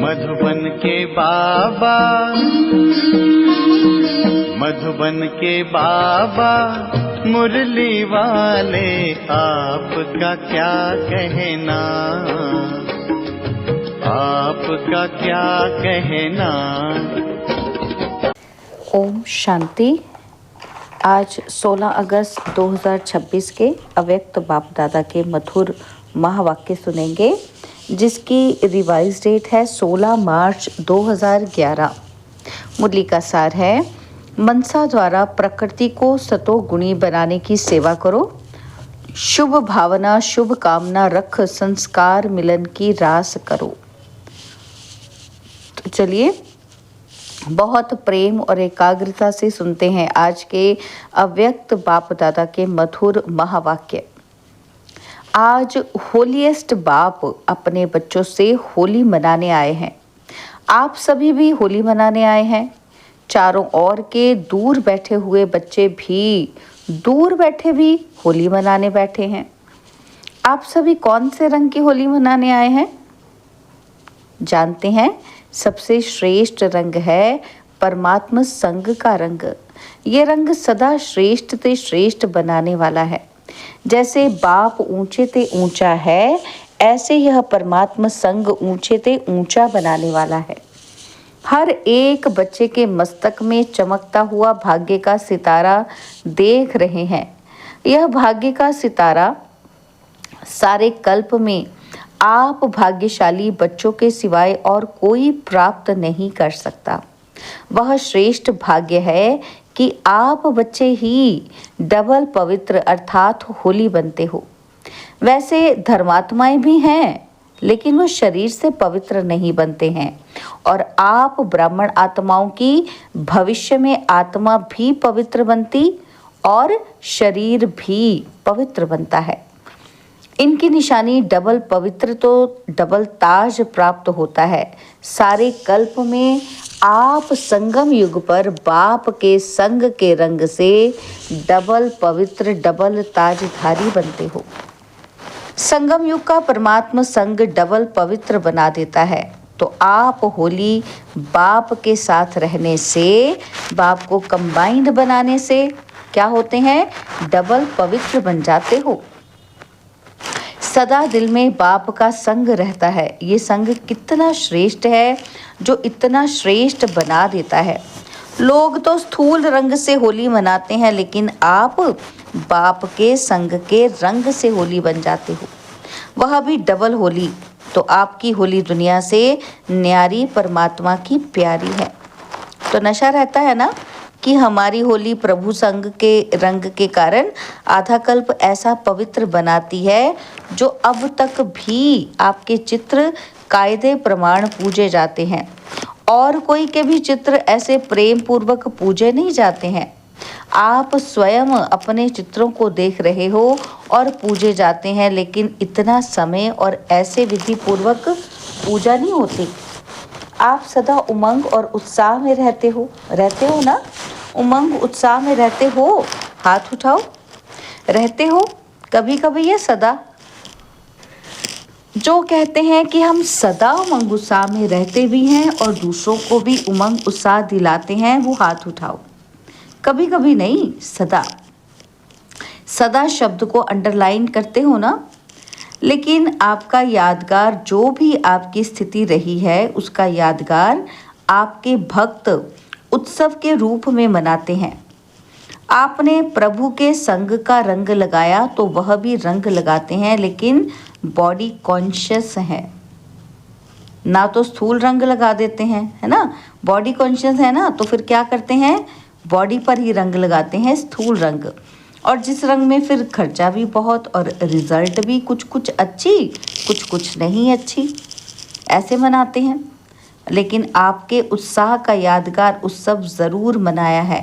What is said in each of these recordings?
मधुबन के बाबा, मधुबन के बाबा मुरली वाले, आपका क्या कहना, आपका क्या कहना। ओम शांति। आज 16 अगस्त 2026 के अव्यक्त बाप दादा के मधुर महावाक्य सुनेंगे, जिसकी रिवाइज डेट है 16 मार्च 2011। मुरली का सार है, मनसा द्वारा प्रकृति को सतोगुणी बनाने की सेवा करो, शुभ भावना शुभ कामना रख संस्कार मिलन की रास करो। तो चलिए बहुत प्रेम और एकाग्रता से सुनते हैं आज के अव्यक्त बाप दादा के मधुर महावाक्य। आज होलीएस्ट बाप अपने बच्चों से होली मनाने आए हैं। आप सभी भी होली मनाने आए हैं। चारों ओर के दूर बैठे हुए बच्चे भी दूर बैठे भी होली मनाने बैठे हैं। आप सभी कौन से रंग की होली मनाने आए हैं? जानते हैं, सबसे श्रेष्ठ रंग है परमात्मा संग का रंग। ये रंग सदा श्रेष्ठ ते श्रेष्ठ बनाने वाला है। जैसे बाप ऊंचे ते ऊंचा है, ऐसे यह परमात्मा संग ऊंचे ते ऊंचा बनाने वाला है। हर एक बच्चे के मस्तक में चमकता हुआ भाग्य का सितारा देख रहे हैं। यह भाग्य का सितारा सारे कल्प में आप भाग्यशाली बच्चों के सिवाय और कोई प्राप्त नहीं कर सकता। वह श्रेष्ठ भाग्य है कि आप बच्चे ही डबल पवित्र अर्थात होली बनते हो। वैसे धर्मात्माएं भी हैं, लेकिन वो शरीर से पवित्र नहीं बनते हैं, और आप ब्राह्मण आत्माओं की भविष्य में आत्मा भी पवित्र बनती और शरीर भी पवित्र बनता है। इनकी निशानी डबल पवित्र तो डबल ताज प्राप्त होता है। सारे कल्प में आप संगम युग पर बाप के संग के रंग से डबल पवित्र डबल ताजधारी बनते हो। संगम युग का परमात्मा संग डबल पवित्र बना देता है, तो आप होली बाप के साथ रहने से, बाप को कंबाइंड बनाने से क्या होते हैं? डबल पवित्र बन जाते हो। सदा दिल में बाप का संग रहता है। ये संग कितना श्रेष्ठ है, जो इतना श्रेष्ठ बना देता है। लोग तो स्थूल रंग से होली मनाते हैं, लेकिन आप बाप के संग के रंग से होली बन जाते हो, वह भी डबल होली। तो आपकी होली दुनिया से न्यारी परमात्मा की प्यारी है। तो नशा रहता है ना कि हमारी होली प्रभु संग के रंग के कारण आधा कल्प ऐसा पवित्र बनाती है, जो अब तक भी आपके चित्र कायदे प्रमाण पूजे जाते हैं, और कोई के भी चित्र ऐसे प्रेम पूर्वक पूजे नहीं जाते हैं। आप स्वयं अपने चित्रों को देख रहे हो और पूजे जाते हैं, लेकिन इतना समय और ऐसे विधि पूर्वक पूजा नहीं होती। आप सदा उमंग और उत्साह में रहते हो ना? उमंग उत्साह में रहते हो? हाथ उठाओ। रहते हो कभी कभी या सदा? जो कहते हैं कि हम सदा उमंग उत्साह में रहते भी हैं और दूसरों को भी उमंग उत्साह दिलाते हैं, वो हाथ उठाओ। कभी कभी नहीं, सदा। सदा शब्द को अंडरलाइन करते हो ना? लेकिन आपका यादगार, जो भी आपकी स्थिति रही है, उसका यादगार आपके भक्त उत्सव के रूप में मनाते हैं। आपने प्रभु के संग का रंग लगाया तो वह भी रंग लगाते हैं, लेकिन बॉडी कॉन्शियस है ना, तो स्थूल रंग लगा देते हैं, है ना? बॉडी कॉन्शियस है ना, तो फिर क्या करते हैं? बॉडी पर ही रंग लगाते हैं, स्थूल रंग। और जिस रंग में फिर खर्चा भी बहुत और रिजल्ट भी कुछ कुछ अच्छी, कुछ कुछ नहीं अच्छी, ऐसे मनाते हैं। लेकिन आपके उत्साह का यादगार उत्सव ज़रूर मनाया है।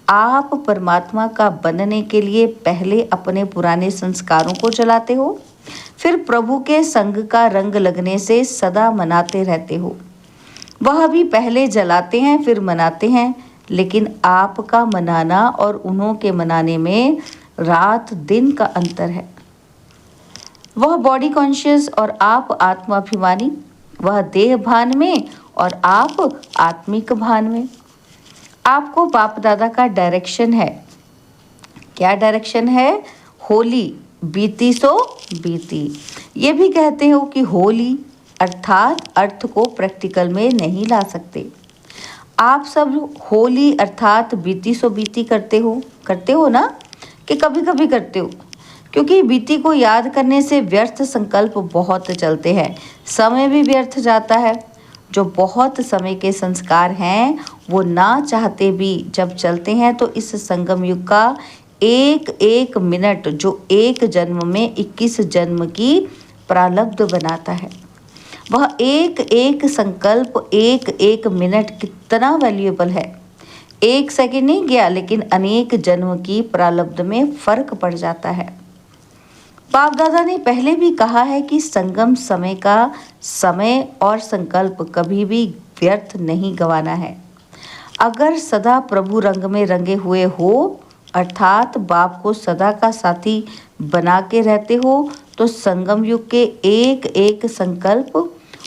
आप परमात्मा का बनने के लिए पहले अपने पुराने संस्कारों को जलाते हो, फिर प्रभु के संग का रंग लगने से सदा मनाते रहते हो। वह भी पहले जलाते हैं फिर मनाते हैं, लेकिन आपका मनाना और उन्हों के मनाने में रात दिन का अंतर है। वह बॉडी कॉन्शियस और आप आत्माभिमानी। वह देह भान में और आप आत्मिक भान में। आपको बाप दादा का डायरेक्शन है। क्या डायरेक्शन है? होली बीती सो बीती। ये भी कहते हो कि होली अर्थात अर्थ को प्रैक्टिकल में नहीं ला सकते। आप सब होली अर्थात बीती सो बीती करते हो ना, कि कभी कभी करते हो? क्योंकि बीती को याद करने से व्यर्थ संकल्प बहुत चलते हैं, समय भी व्यर्थ जाता है। जो बहुत समय के संस्कार हैं वो ना चाहते भी जब चलते हैं तो इस संगम युग का एक एक मिनट जो एक जन्म में 21 जन्म की प्रारब्ध बनाता है, वह एक एक संकल्प एक एक मिनट कितना वैल्यूएबल है। एक सेकंड नहीं गया लेकिन अनेक जन्म की प्रारब्ध में फर्क पड़ जाता है। बाप दादा ने पहले भी कहा है कि संगम समय का समय और संकल्प कभी भी व्यर्थ नहीं गंवाना है। अगर सदा प्रभु रंग में रंगे हुए हो अर्थात बाप को सदा का साथी बना के रहते हो तो संगम युग के एक एक संकल्प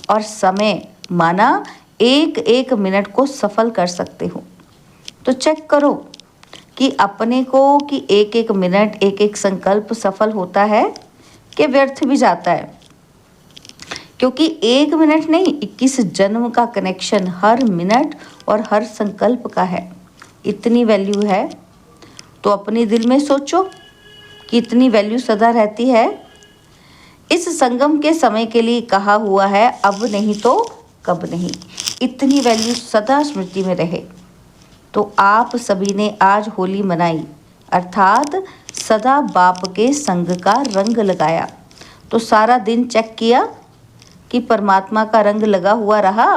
और समय माना एक एक मिनट को सफल कर सकते हो। तो चेक करो कि अपने को कि एक एक मिनट एक एक संकल्प सफल होता है कि व्यर्थ भी जाता है। क्योंकि एक मिनट नहीं 21 जन्म का कनेक्शन हर मिनट और हर संकल्प का है। इतनी वैल्यू है तो अपने दिल में सोचो कि इतनी वैल्यू सदा रहती है। इस संगम के समय के लिए कहा हुआ है, अब नहीं तो कब नहीं। इतनी वैल्यू सदा स्मृति में रहे। तो आप सभी ने आज होली मनाई अर्थात सदा बाप के संग का रंग लगाया। तो सारा दिन चेक किया कि परमात्मा का रंग लगा हुआ रहा,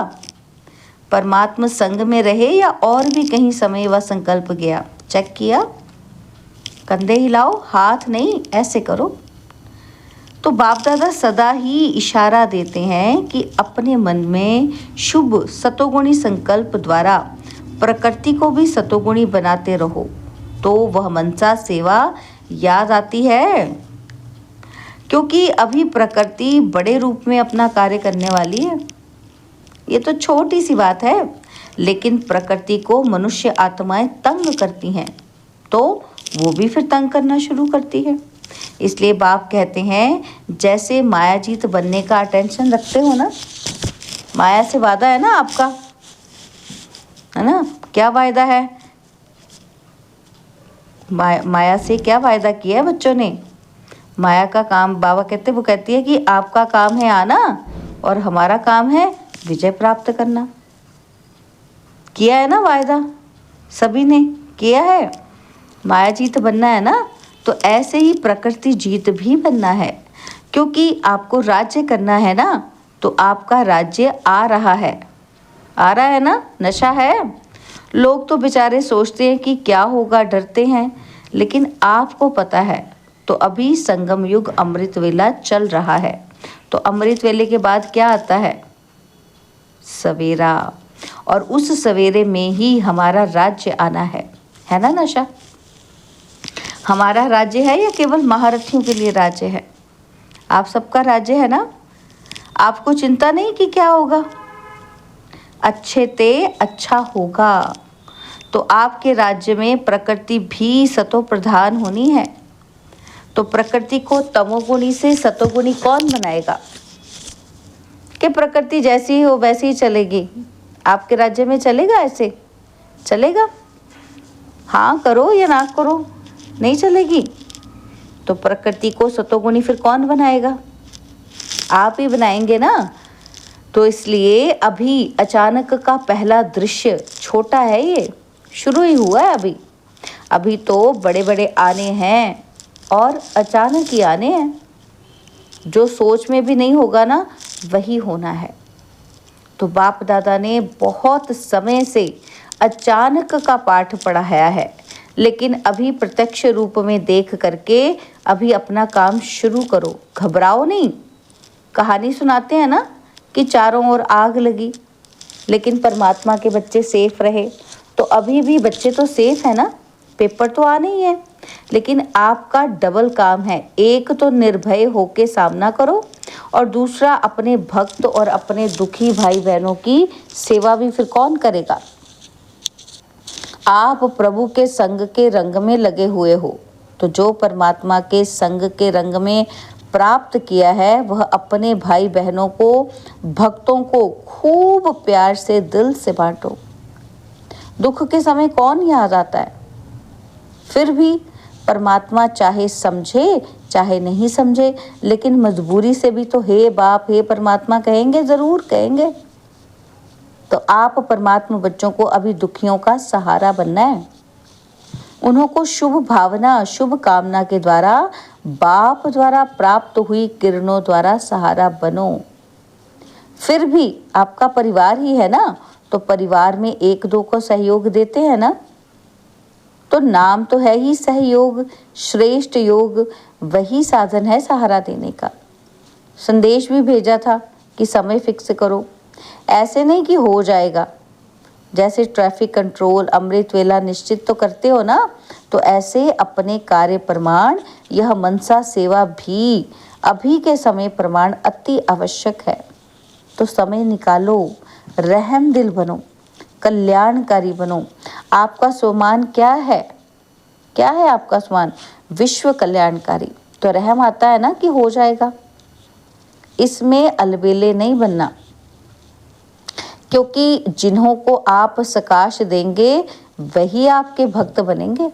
परमात्मा संग में रहे या और भी कहीं समय व संकल्प गया। चेक किया? कंधे हिलाओ, हाथ नहीं, ऐसे करो। तो बाप दादा सदा ही इशारा देते हैं कि अपने मन में शुभ सतोगुणी संकल्प द्वारा प्रकृति को भी सतोगुणी बनाते रहो तो वह मनसा सेवा याद आती है। क्योंकि अभी प्रकृति बड़े रूप में अपना कार्य करने वाली है। ये तो छोटी सी बात है लेकिन प्रकृति को मनुष्य आत्माएं तंग करती हैं तो वो भी फिर तंग करना शुरू करती है। इसलिए बाप कहते हैं जैसे मायाजीत बनने का अटेंशन रखते हो ना, माया से वादा है ना आपका, है ना? क्या वायदा है? माया से क्या वायदा किया है बच्चों ने? माया का काम बाबा कहते, वो कहती है कि आपका काम है आना और हमारा काम है विजय प्राप्त करना। किया है ना वायदा, सभी ने किया है। माया जीत बनना है ना, तो ऐसे ही प्रकृति जीत भी बनना है। क्योंकि आपको राज्य करना है ना, तो आपका राज्य आ रहा है ना, नशा है। लोग तो बेचारे सोचते हैं कि क्या होगा, डरते हैं, लेकिन आपको पता है। तो अभी संगम युग अमृत वेला चल रहा है। तो अमृत वेले के बाद क्या आता है? सवेरा। और उस सवेरे में ही हमारा राज्य आना है ना नशा? हमारा राज्य है या केवल महारथियों के लिए राज्य है? आप सबका राज्य है ना? आपको चिंता नहीं कि क्या होगा, अच्छे ते अच्छा होगा। तो आपके राज्य में प्रकृति भी सतो प्रधान होनी है। तो प्रकृति को तमोगुणी से सतोगुणी कौन बनाएगा? कि प्रकृति जैसी हो वैसी ही चलेगी? आपके राज्य में चलेगा? ऐसे चलेगा? हाँ करो या ना करो, नहीं चलेगी। तो प्रकृति को सतोगुणी फिर कौन बनाएगा? आप ही बनाएंगे ना। तो इसलिए अभी अचानक का पहला दृश्य छोटा है, ये शुरू ही हुआ है। अभी तो बड़े बड़े आने हैं और अचानक ही आने हैं। जो सोच में भी नहीं होगा ना, वही होना है। तो बाप दादा ने बहुत समय से अचानक का पाठ पढ़ाया है, लेकिन अभी प्रत्यक्ष रूप में देख करके अभी अपना काम शुरू करो। घबराओ नहीं। कहानी सुनाते हैं ना कि चारों ओर आग लगी, लेकिन परमात्मा के बच्चे सेफ रहे। तो अभी भी बच्चे तो सेफ है ना, पेपर तो आने ही है। लेकिन आपका डबल काम है। एक तो निर्भय होके सामना करो और दूसरा अपने भक्त और अपने दुखी भाई बहनों की सेवा भी फिर कौन करेगा। आप प्रभु के संग के रंग में लगे हुए हो, तो जो परमात्मा के संग के रंग में प्राप्त किया है वह अपने भाई बहनों को, भक्तों को खूब प्यार से दिल से बांटो। दुख के समय कौन याद आता है। फिर भी परमात्मा चाहे समझे चाहे नहीं समझे, लेकिन मजबूरी से भी तो हे बाप हे परमात्मा कहेंगे, जरूर कहेंगे। तो आप परमात्मा बच्चों को अभी दुखियों का सहारा बनना है। उन्हों को शुभ भावना शुभ कामना के द्वारा, बाप द्वारा प्राप्त हुई किरणों द्वारा सहारा बनो। फिर भी आपका परिवार ही है ना, तो परिवार में एक दो को सहयोग देते हैं ना, तो नाम तो है ही सहयोग, श्रेष्ठ योग, वही साधन है सहारा देने का। संदेश भी भेजा था कि समय फिक्स करो, ऐसे नहीं कि हो जाएगा। जैसे ट्रैफिक कंट्रोल अमृत वेला निश्चित तो करते हो ना, तो ऐसे अपने कार्य प्रमाण यह मनसा सेवा भी अभी के समय प्रमाण अति आवश्यक है। तो समय निकालो, रहम दिल बनो, कल्याणकारी बनो। आपका स्वमान क्या है? क्या है आपका स्वमान? विश्व कल्याणकारी। तो रहम आता है ना कि हो जाएगा। इसमें अलबेले नहीं बनना, क्योंकि जिन्हों को आप सकाश देंगे वही आपके भक्त बनेंगे।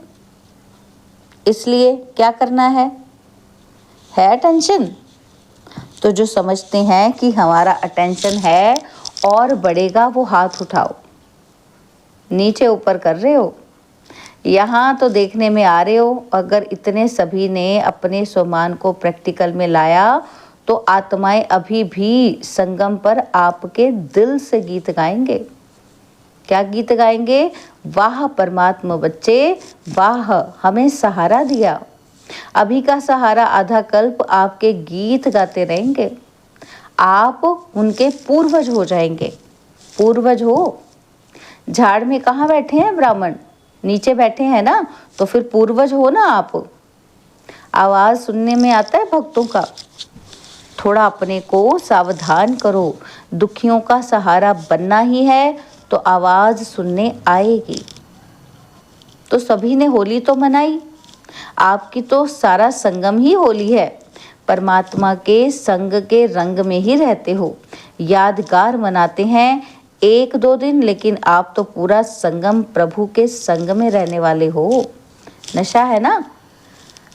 इसलिए क्या करना है अटेंशन। तो जो समझते हैं कि हमारा अटेंशन है और बढ़ेगा, वो हाथ उठाओ। नीचे ऊपर कर रहे हो, यहाँ तो देखने में आ रहे हो। अगर इतने सभी ने अपने स्वमान को प्रैक्टिकल में लाया, तो आत्माएं अभी भी संगम पर आपके दिल से गीत गाएंगे। क्या गीत गाएंगे? वाह परमात्मा बच्चे, वाह हमें सहारा दिया। अभी का सहारा आधा कल्प आपके गीत गाते रहेंगे। आप उनके पूर्वज हो जाएंगे। पूर्वज हो। झाड़ में कहाँ बैठे हैं ब्राह्मण? नीचे बैठे हैं ना, तो फिर पूर्वज हो ना आप। आवाज सुनने में आता है भक्तों का। थोड़ा अपने को सावधान करो, दुखियों का सहारा बनना ही है तो आवाज सुनने आएगी। तो सभी ने होली तो मनाई, आपकी तो सारा संगम ही होली है। परमात्मा के संग के रंग में ही रहते हो, यादगार मनाते हैं 1-2 दिन, लेकिन आप तो पूरा संगम प्रभु के संग में रहने वाले हो। नशा है ना।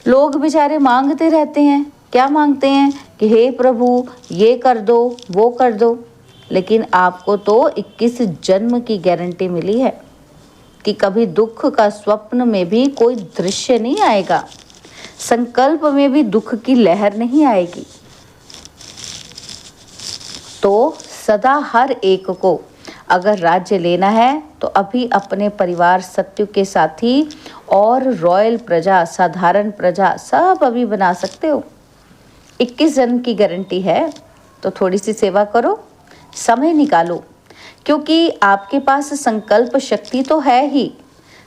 लोग बेचारे मांगते रहते हैं। क्या मांगते हैं? कि हे प्रभु ये कर दो वो कर दो, लेकिन आपको तो 21 जन्म की गारंटी मिली है कि कभी दुख का स्वप्न में भी कोई दृश्य नहीं आएगा, संकल्प में भी दुख की लहर नहीं आएगी। तो सदा हर एक को अगर राज्य लेना है तो अभी अपने परिवार, सत्यु के साथी और रॉयल प्रजा, साधारण प्रजा सब अभी बना सकते हो। 21 जन्म की गारंटी है, तो थोड़ी सी सेवा करो, समय निकालो, क्योंकि आपके पास संकल्प शक्ति तो है ही।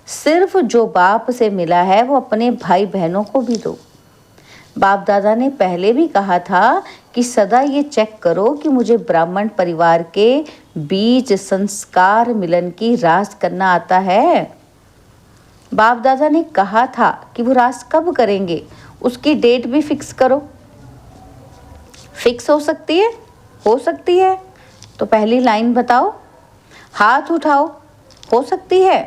सिर्फ जो बाप से मिला है वो अपने भाई बहनों को भी दो। बाप दादा ने पहले भी कहा था कि सदा ये चेक करो कि मुझे ब्राह्मण परिवार के बीच संस्कार मिलन की रास करना आता है। बाप दादा ने कहा था कि वो रास कब करेंगे, उसकी डेट भी फिक्स करो। फिक्स हो सकती है? हो सकती है। तो पहली लाइन बताओ, हाथ उठाओ। हो सकती है?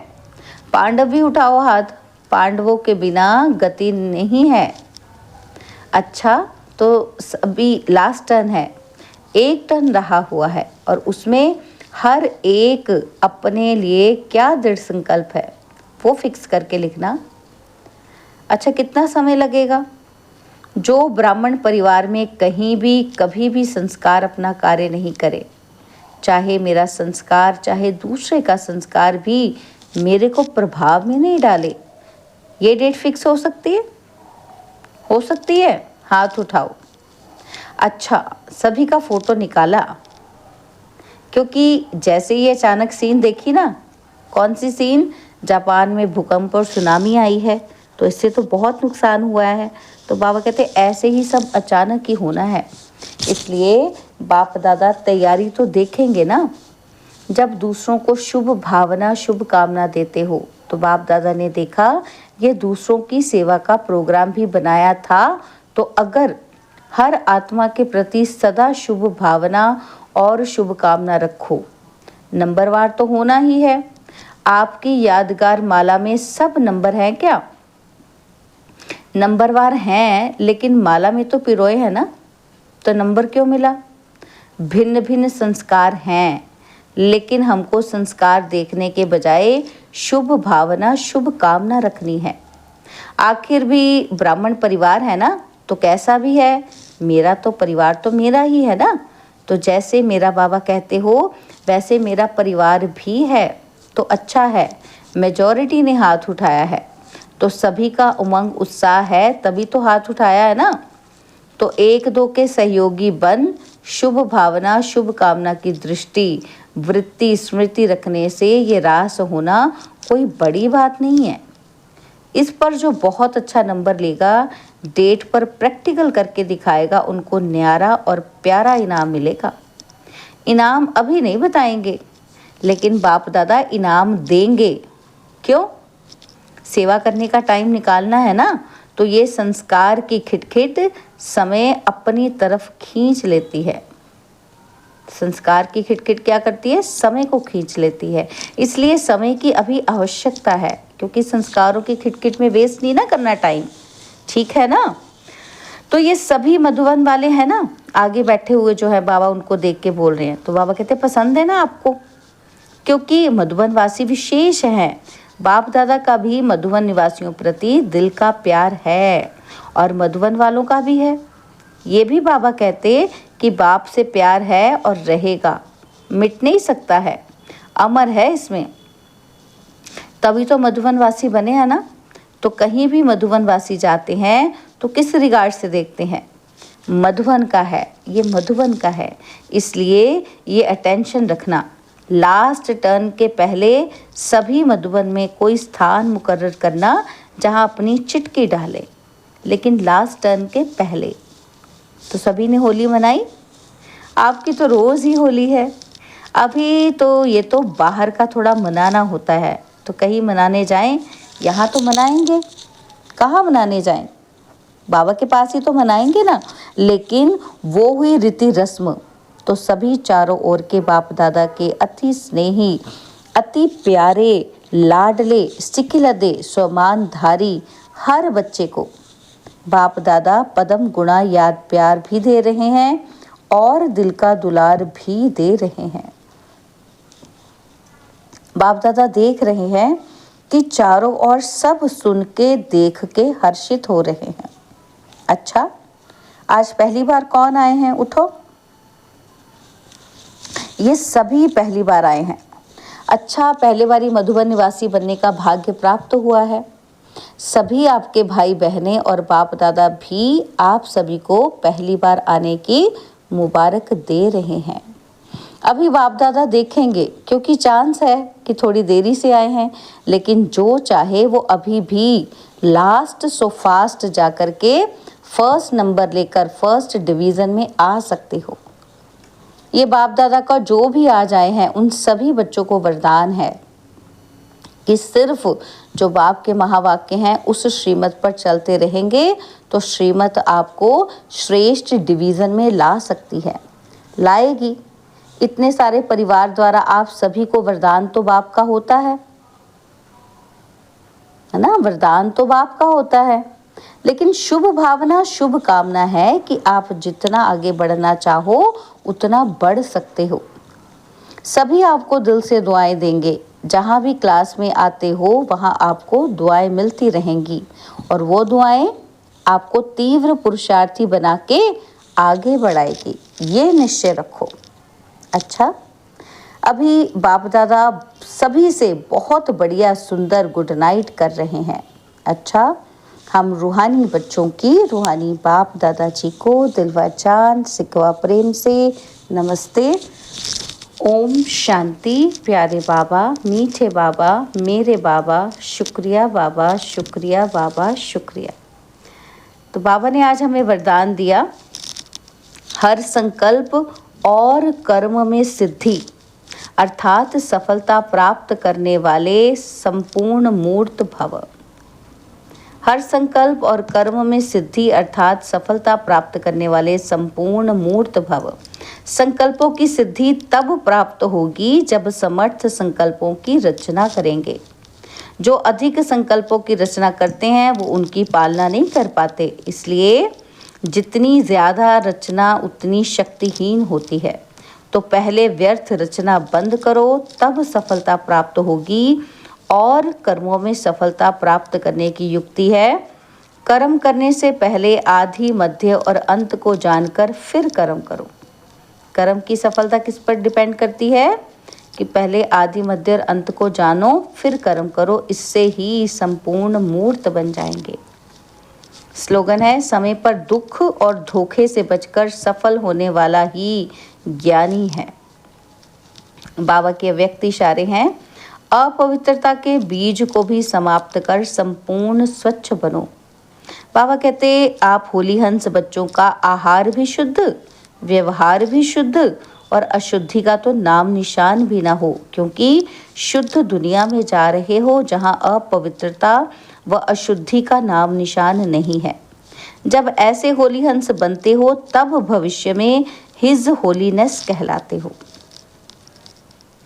पांडव भी उठाओ हाथ। पांडवों के बिना गति नहीं है। अच्छा, तो अभी लास्ट टर्न है, 1 टर्न रहा हुआ है, और उसमें हर एक अपने लिए क्या दृढ़ संकल्प है वो फिक्स करके लिखना। अच्छा, कितना समय लगेगा? जो ब्राह्मण परिवार में कहीं भी कभी भी संस्कार अपना कार्य नहीं करे, चाहे मेरा संस्कार चाहे दूसरे का संस्कार भी मेरे को प्रभाव में नहीं डाले, ये डेट फिक्स हो सकती है? हो सकती है? हाथ उठाओ। अच्छा, सभी का फोटो निकाला, क्योंकि जैसे ही अचानक सीन देखी ना, कौन सी सीन? जापान में भूकंप और सुनामी आई है, तो इससे तो बहुत नुकसान हुआ है। तो बाबा कहते ऐसे ही सब अचानक ही होना है। इसलिए बाप दादा तैयारी तो देखेंगे ना। जब दूसरों को शुभ भावना शुभ कामना देते हो तो बाप दादा ने देखा ये दूसरों की सेवा का प्रोग्राम भी बनाया था। तो अगर हर आत्मा के प्रति सदा शुभ भावना और शुभ कामना रखो, नंबरवार तो होना ही है। आपकी यादगार माला में सब नंबर हैं क्या? नंबरवार हैं, लेकिन माला में तो पिरोए हैं ना, तो नंबर क्यों मिला? भिन्न भिन्न संस्कार हैं, लेकिन हमको संस्कार देखने के बजाय शुभ भावना शुभ कामना रखनी है। आखिर भी ब्राह्मण परिवार है ना, तो कैसा भी है, मेरा तो परिवार तो मेरा ही है ना। तो जैसे मेरा बाबा कहते हो वैसे मेरा परिवार भी है, तो अच्छा है। मेजॉरिटी ने हाथ उठाया है, तो सभी का उमंग उत्साह है, तभी तो हाथ उठाया है ना। तो एक दो के सहयोगी बन शुभ भावना शुभ कामना की दृष्टि वृत्ति स्मृति रखने से ये रास होना कोई बड़ी बात नहीं है। इस पर जो बहुत अच्छा नंबर लेगा, डेट पर प्रैक्टिकल करके दिखाएगा, उनको न्यारा और प्यारा इनाम मिलेगा। इनाम अभी नहीं बताएंगे, लेकिन बाप दादा इनाम देंगे। क्यों? सेवा करने का टाइम निकालना है ना, तो ये संस्कार की खिटखिट समय अपनी तरफ खींच लेती है। संस्कार की खिटखिट क्या करती है? समय को खींच लेती है। इसलिए समय की अभी आवश्यकता है, क्योंकि संस्कारों की खिटखिट में वेस्ट नहीं ना करना टाइम, ठीक है ना। तो ये सभी मधुबन वाले हैं ना, आगे बैठे हुए जो है बाबा उनको देख के बोल रहे हैं। तो बाबा कहते हैं पसंद है ना आपको, क्योंकि मधुबन वासी विशेष हैं। बाप दादा का भी मधुबन निवासियों प्रति दिल का प्यार है और मधुबन वालों का भी है। ये भी बाबा कहते कि बाप से प्यार है और रहेगा, मिट नहीं सकता है, अमर है इसमें। तभी तो मधुबन वासी बने हैं ना। तो कहीं भी मधुबन वासी जाते हैं तो किस रिगार्ड से देखते हैं? मधुबन का है, ये मधुबन का है। इसलिए ये अटेंशन रखना, लास्ट टर्न के पहले सभी मधुबन में कोई स्थान मुकर्रर करना जहां अपनी चिटकी डाले, लेकिन लास्ट टर्न के पहले। तो सभी ने होली मनाई, आपकी तो रोज़ ही होली है। अभी तो ये तो बाहर का थोड़ा मनाना होता है, तो कहीं मनाने जाएं, यहाँ तो मनाएंगे, कहाँ मनाने जाएं? बाबा के पास ही तो मनाएंगे ना। लेकिन वो हुई रीति रस्म, तो सभी चारों ओर के बाप दादा के अति स्नेही अति प्यारे लाडले सिकिलदे स्वमानधारी हर बच्चे को बाप दादा पदम गुणा याद प्यार भी दे रहे हैं और दिल का दुलार भी दे रहे हैं। बाप दादा देख रहे हैं कि चारों ओर सब सुन के देख के हर्षित हो रहे हैं। अच्छा, आज पहली बार कौन आए हैं? उठो, ये सभी पहली बार आए हैं। अच्छा, पहले बारी मधुबन निवासी बनने का भाग्य प्राप्त हुआ है। सभी आपके भाई बहनें और बाप दादा भी आप सभी को पहली बार आने की मुबारक दे रहे हैं। अभी बाप दादा देखेंगे, क्योंकि चांस है कि थोड़ी देरी से आए हैं, लेकिन जो चाहे वो अभी भी लास्ट सो फास्ट जाकर के फर्स्ट नंबर लेकर फर्स्ट डिवीज़न में आ सकते हो। ये बाप दादा का जो भी आ जाए हैं, उन सभी बच्चों को वरदान है कि सिर्फ जो बाप के महावाक्य हैं उस श्रीमत पर चलते रहेंगे तो श्रीमत आपको श्रेष्ठ डिवीज़न में ला सकती है, लाएगी। इतने सारे परिवार द्वारा आप सभी को वरदान तो बाप का होता है ना, वरदान तो बाप का होता है। लेकिन शुभ भावना शुभ कामना है कि आप जितना आगे बढ़ना चाहो उतना बढ़ सकते हो। सभी आपको दिल से दुआएं देंगे। जहाँ भी क्लास में आते हो वहाँ आपको दुआएं मिलती रहेंगी और वो दुआएं आपको तीव्र पुरुषार्थी बना के आगे बढ़ाएगी, ये निश्चय रखो। अच्छा, अभी बाप दादा सभी से बहुत बढ़िया सुंदर गुड नाइट कर रहे हैं। अच्छा, हम रूहानी बच्चों की रूहानी बाप दादा जी को दिलवा जान सिकवा प्रेम से नमस्ते। ओम शांति। प्यारे बाबा, मीठे बाबा, मेरे बाबा, शुक्रिया बाबा, शुक्रिया बाबा, शुक्रिया। तो बाबा ने आज हमें वरदान दिया, हर संकल्प और कर्म में सिद्धि अर्थात सफलता प्राप्त करने वाले संपूर्ण मूर्त भव। हर संकल्प और कर्म में सिद्धि अर्थात सफलता प्राप्त करने वाले संपूर्ण मूर्त भव। संकल्पों की सिद्धि तब प्राप्त होगी जब समर्थ संकल्पों की रचना करेंगे। जो अधिक संकल्पों की रचना करते हैं वो उनकी पालना नहीं कर पाते, इसलिए जितनी ज्यादा रचना उतनी शक्तिहीन होती है। तो पहले व्यर्थ रचना बंद करो, तब सफलता प्राप्त होगी। और कर्मों में सफलता प्राप्त करने की युक्ति है, कर्म करने से पहले आदि मध्य और अंत को जानकर फिर कर्म करो। कर्म की सफलता किस पर डिपेंड करती है कि पहले आदि मध्य और अंत को जानो फिर कर्म करो, इससे ही संपूर्ण मूर्त बन जाएंगे। स्लोगन है, समय पर दुख और धोखे से बचकर सफल होने वाला ही ज्ञानी है। बाबा के व्यक्ति इशारे हैं, अपवित्रता के बीज को भी समाप्त कर संपूर्ण स्वच्छ बनो। बाबा कहते, आप होली हंस बच्चों का आहार भी शुद्ध, व्यवहार भी शुद्ध और अशुद्धि का तो नाम निशान भी ना हो, क्योंकि शुद्ध दुनिया में जा रहे हो जहां अपवित्रता व अशुद्धि का नाम निशान नहीं है। जब ऐसे होली हंस बनते हो तब भविष्य में हिज होलीनेस कहलाते हो।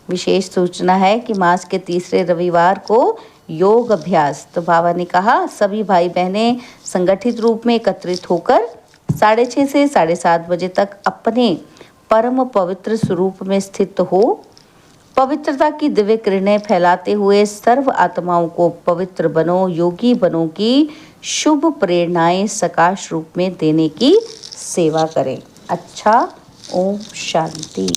विशेष सूचना है कि मास के तीसरे रविवार को योग अभ्यास। तो बाबा ने कहा सभी भाई बहनें संगठित रूप में एकत्रित होकर 6:30 से 7:30 बजे तक अपने परम पवित्र स्वरूप में स्थित हो पवित्रता की दिव्य किरणें फैलाते हुए सर्व आत्माओं को पवित्र बनो, योगी बनो की शुभ प्रेरणाएं सकाश रूप में देने की सेवा करें। अच्छा, ओम शांति।